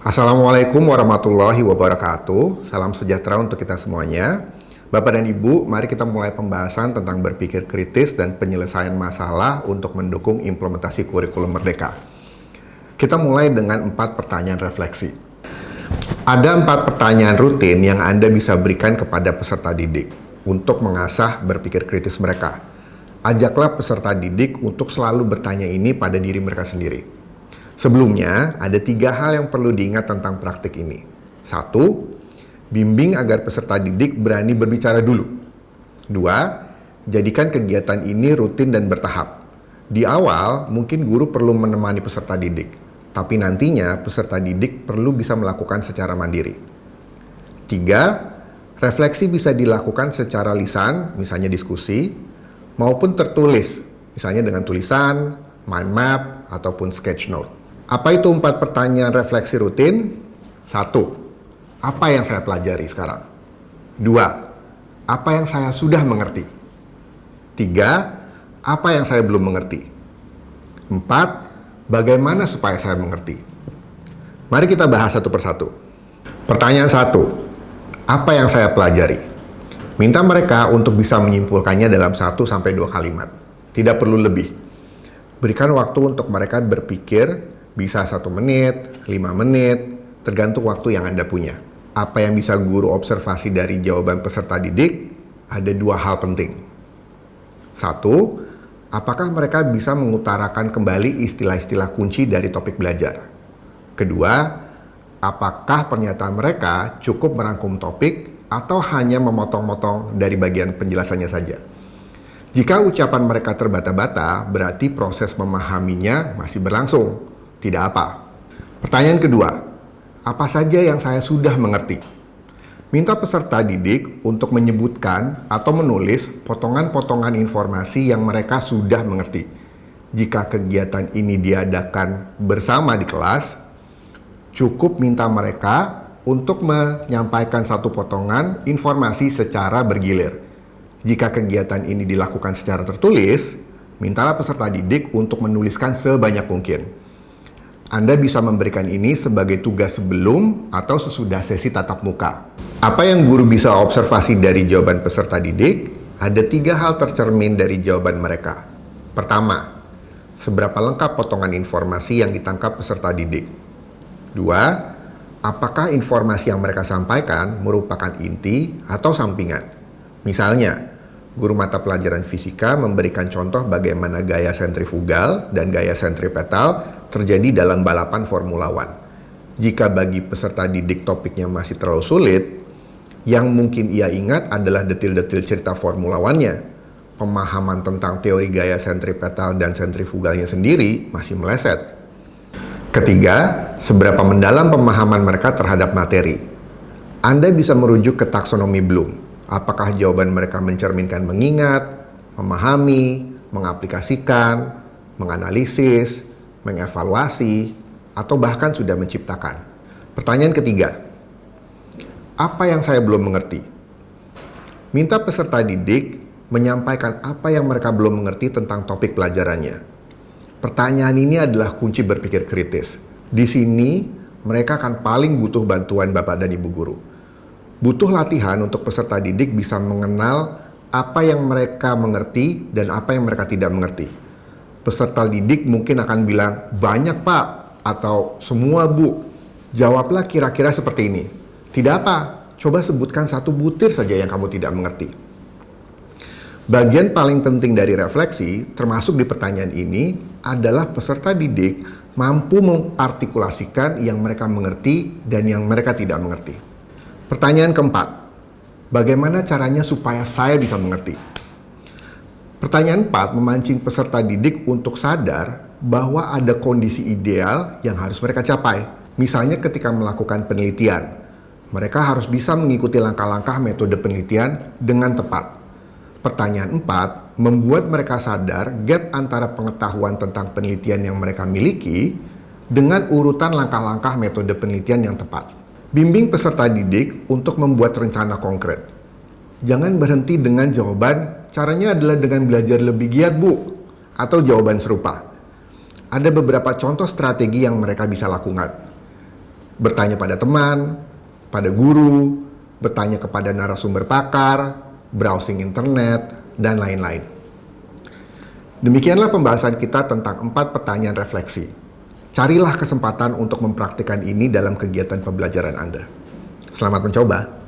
Assalamualaikum warahmatullahi wabarakatuh. Salam sejahtera untuk kita semuanya. Bapak dan Ibu, mari kita mulai pembahasan tentang berpikir kritis dan penyelesaian masalah untuk mendukung implementasi kurikulum Merdeka. Kita mulai dengan 4 pertanyaan refleksi. Ada 4 pertanyaan rutin yang Anda bisa berikan kepada peserta didik untuk mengasah berpikir kritis mereka. Ajaklah peserta didik untuk selalu bertanya ini pada diri mereka sendiri. Sebelumnya, ada 3 hal yang perlu diingat tentang praktik ini. 1. Bimbing agar peserta didik berani berbicara dulu. 2. Jadikan kegiatan ini rutin dan bertahap. Di awal, mungkin guru perlu menemani peserta didik, tapi nantinya peserta didik perlu bisa melakukan secara mandiri. 3. Refleksi bisa dilakukan secara lisan, misalnya diskusi, maupun tertulis, misalnya dengan tulisan, mind map, ataupun sketch note. Apa itu 4 pertanyaan refleksi rutin? 1. Apa yang saya pelajari sekarang? 2. Apa yang saya sudah mengerti? 3. Apa yang saya belum mengerti? 4. Bagaimana supaya saya mengerti? Mari kita bahas satu persatu. Pertanyaan 1. Apa yang saya pelajari? Minta mereka untuk bisa menyimpulkannya dalam 1-2 kalimat. Tidak perlu lebih. Berikan waktu untuk mereka berpikir, bisa 1 menit, 5 menit, tergantung waktu yang Anda punya. Apa yang bisa guru observasi dari jawaban peserta didik? Ada 2 hal penting. 1. Apakah mereka bisa mengutarakan kembali istilah-istilah kunci dari topik belajar? Kedua, apakah pernyataan mereka cukup merangkum topik atau hanya memotong-motong dari bagian penjelasannya saja? Jika ucapan mereka terbata-bata, berarti proses memahaminya masih berlangsung. Tidak apa. Pertanyaan kedua, apa saja yang saya sudah mengerti? Minta peserta didik untuk menyebutkan atau menulis potongan-potongan informasi yang mereka sudah mengerti. Jika kegiatan ini diadakan bersama di kelas, cukup minta mereka untuk menyampaikan 1 potongan informasi secara bergilir. Jika kegiatan ini dilakukan secara tertulis, mintalah peserta didik untuk menuliskan sebanyak mungkin. Anda bisa memberikan ini sebagai tugas sebelum atau sesudah sesi tatap muka. Apa yang guru bisa observasi dari jawaban peserta didik? Ada 3 hal tercermin dari jawaban mereka. Pertama, seberapa lengkap potongan informasi yang ditangkap peserta didik? 2, apakah informasi yang mereka sampaikan merupakan inti atau sampingan? Misalnya, guru mata pelajaran fisika memberikan contoh bagaimana gaya sentrifugal dan gaya sentripetal terjadi dalam balapan Formula One. Jika bagi peserta didik topiknya masih terlalu sulit, yang mungkin ia ingat adalah detil-detil cerita Formula One-nya. Pemahaman tentang teori gaya sentripetal dan sentrifugalnya sendiri masih meleset. Ketiga, seberapa mendalam pemahaman mereka terhadap materi. Anda bisa merujuk ke taksonomi Bloom. Apakah jawaban mereka mencerminkan mengingat, memahami, mengaplikasikan, menganalisis, mengevaluasi, atau bahkan sudah menciptakan? Pertanyaan ketiga, apa yang saya belum mengerti? Minta peserta didik menyampaikan apa yang mereka belum mengerti tentang topik pelajarannya. Pertanyaan ini adalah kunci berpikir kritis. Di sini, mereka akan paling butuh bantuan Bapak dan Ibu guru. Butuh latihan untuk peserta didik bisa mengenal apa yang mereka mengerti dan apa yang mereka tidak mengerti. Peserta didik mungkin akan bilang, banyak Pak, atau semua Bu. Jawablah kira-kira seperti ini. Tidak apa, coba sebutkan 1 butir saja yang kamu tidak mengerti. Bagian paling penting dari refleksi, termasuk di pertanyaan ini, adalah peserta didik mampu mengartikulasikan yang mereka mengerti dan yang mereka tidak mengerti. Pertanyaan keempat, bagaimana caranya supaya saya bisa mengerti? Pertanyaan 4 memancing peserta didik untuk sadar bahwa ada kondisi ideal yang harus mereka capai. Misalnya ketika melakukan penelitian, mereka harus bisa mengikuti langkah-langkah metode penelitian dengan tepat. Pertanyaan 4 membuat mereka sadar gap antara pengetahuan tentang penelitian yang mereka miliki dengan urutan langkah-langkah metode penelitian yang tepat. Bimbing peserta didik untuk membuat rencana konkret. Jangan berhenti dengan jawaban, caranya adalah dengan belajar lebih giat Bu, atau jawaban serupa. Ada beberapa contoh strategi yang mereka bisa lakukan. bertanya pada teman, pada guru, bertanya kepada narasumber pakar, browsing internet, dan lain-lain. Demikianlah pembahasan kita tentang 4 pertanyaan refleksi. Carilah kesempatan untuk mempraktikkan ini dalam kegiatan pembelajaran Anda. Selamat mencoba.